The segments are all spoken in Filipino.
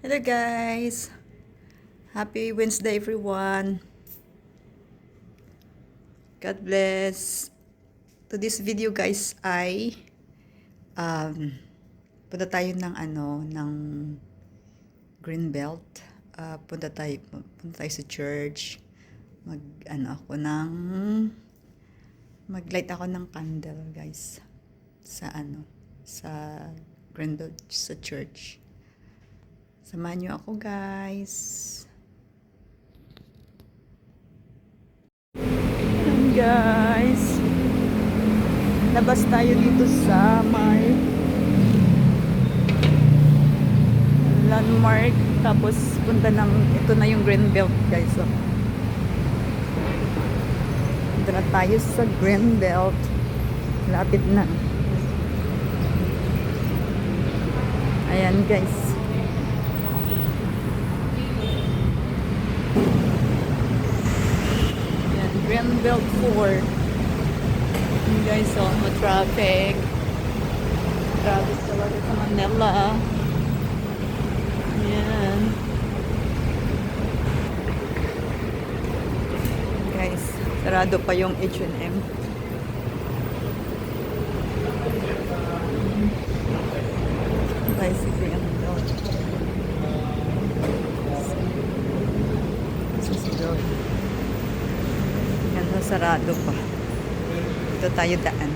Hello guys! Happy Wednesday everyone! God bless! To this video guys ay punta tayo ng Greenbelt. Punta tayo sa church. Mag-light ako ng candle guys sa Greenbelt sa church. Samahan niyo ako guys. Ayan guys. Labas tayo dito sa may landmark. Tapos ito na yung Greenbelt guys. So, punta na tayo sa Greenbelt. Lapit na. Ayan guys. Greenbelt 4. Yun guys, traffic. Traffic talaga sa Manila. Ayan. Guys, sarado pa yung H&M. Guys, si Greenbelt. Susunod. Yan, sarado pa. Dito tayo daan.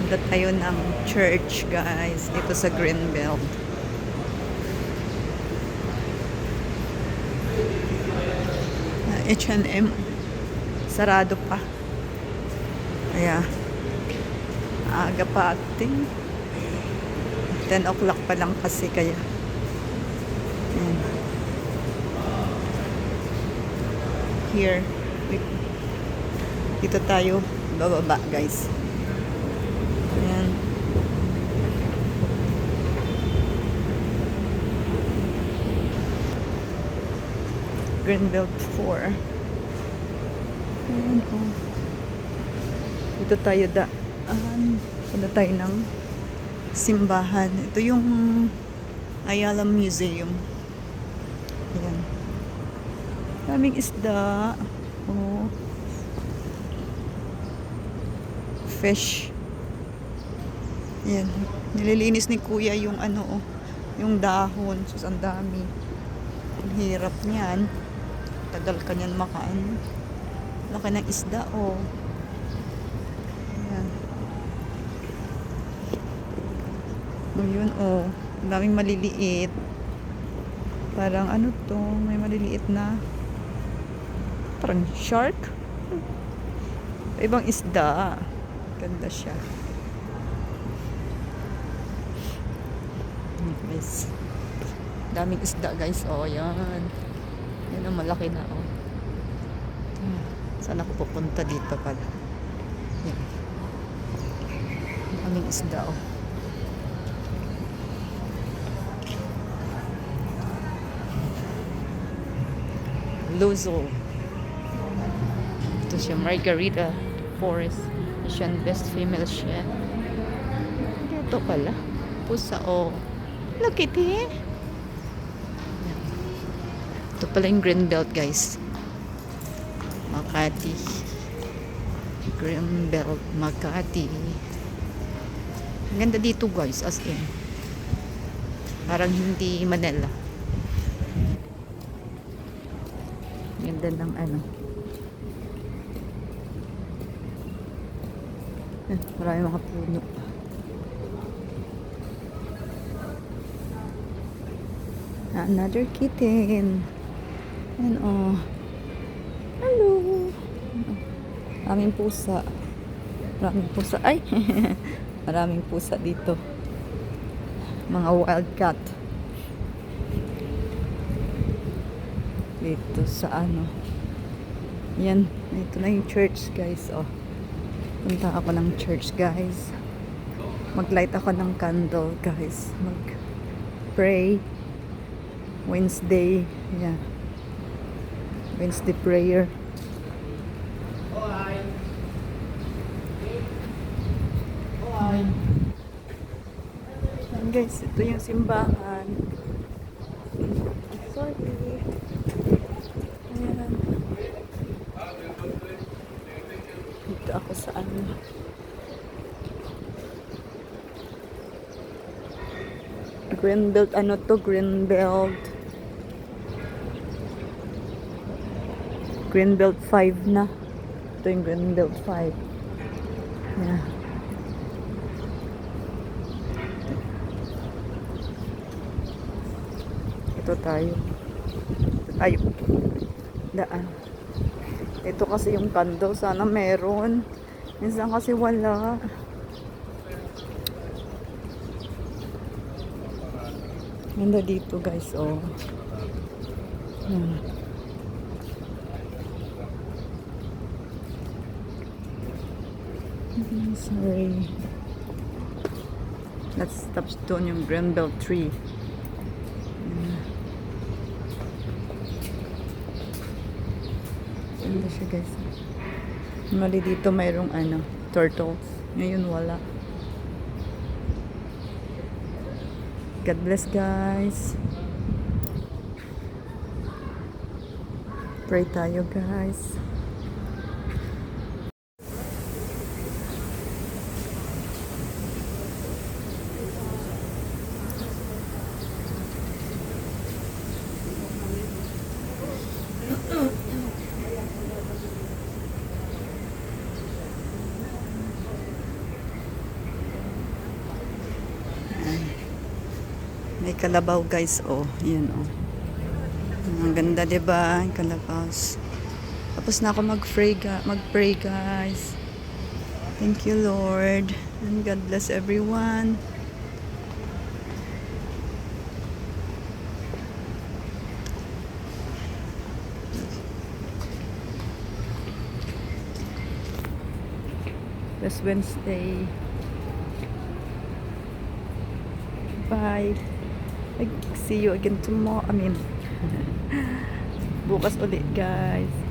Dito tayo ng church, guys. Dito sa Greenbelt. H&M. Sarado pa. Kaya, aga pa ating. 10 o'clock pa lang kasi kaya. Ayan. Here dito tayo bababa guys. Ayan. Greenbelt 4. Ayan, oh. Dito tayo punta tayo ng simbahan. Ito yung Ayala Museum. Ayan. Daming isda. Oh. Fish. Yan. Nililinis ni kuya yung yung dahon. Sus, ang dami. Ang hirap niyan. Tagal ka niyan makaan. Laki ng isda, oh. Yan. Oh, yun, oh. Ang daming maliliit. Parang may maliliit na parang shark. Ibang isda. Ganda siya. Guys. Daming isda guys. Oh, yan. Yan ang malaki na. Oh. Saan ako pupunta dito pala? Yan. Daming isda. Oh. Lozo. Ito siya, Margarita Forest. Asian Best Female Chef. Ito pala. Pusa, oh. Look at it. Ito pala yung Greenbelt, guys. Makati. Greenbelt, Makati. Ang ganda dito, guys. As in. Parang hindi Manila. Ganda ng marami mga puno. Another kitten. And hello. Maraming pusa. Maraming pusa. Ay! Maraming pusa dito. Mga wildcat. Dito sa yan, ito na yung church guys. Oh, punta ako ng church guys. Mag-light ako ng candle guys. Mag-pray Wednesday. Yeah, Wednesday prayer. Guys, ito yung simbahan. Sorry. Ayan. Dito ako sa ano. Greenbelt, ano to? Greenbelt. Greenbelt 5 na. Ito yung Greenbelt 5. Yeah. Ito tayo. Ay, daan. Ito kasi yung kando. Sana meron. Minsan kasi wala. Ganda dito guys, oh. Sorry. Let's stop doon yung Greenbelt tree. Ganda siya guys. Mali dito mayroong ano, turtles. Ngayon wala. God bless guys. Pray tayo guys. May kalabaw guys, oh. Yan, oh. Ang ganda, diba? Ang kalabaw. Tapos na ako mag-pray guys. Thank you Lord. And God bless everyone. This Wednesday. Bye. See you again tomorrow. Bukas ulit guys.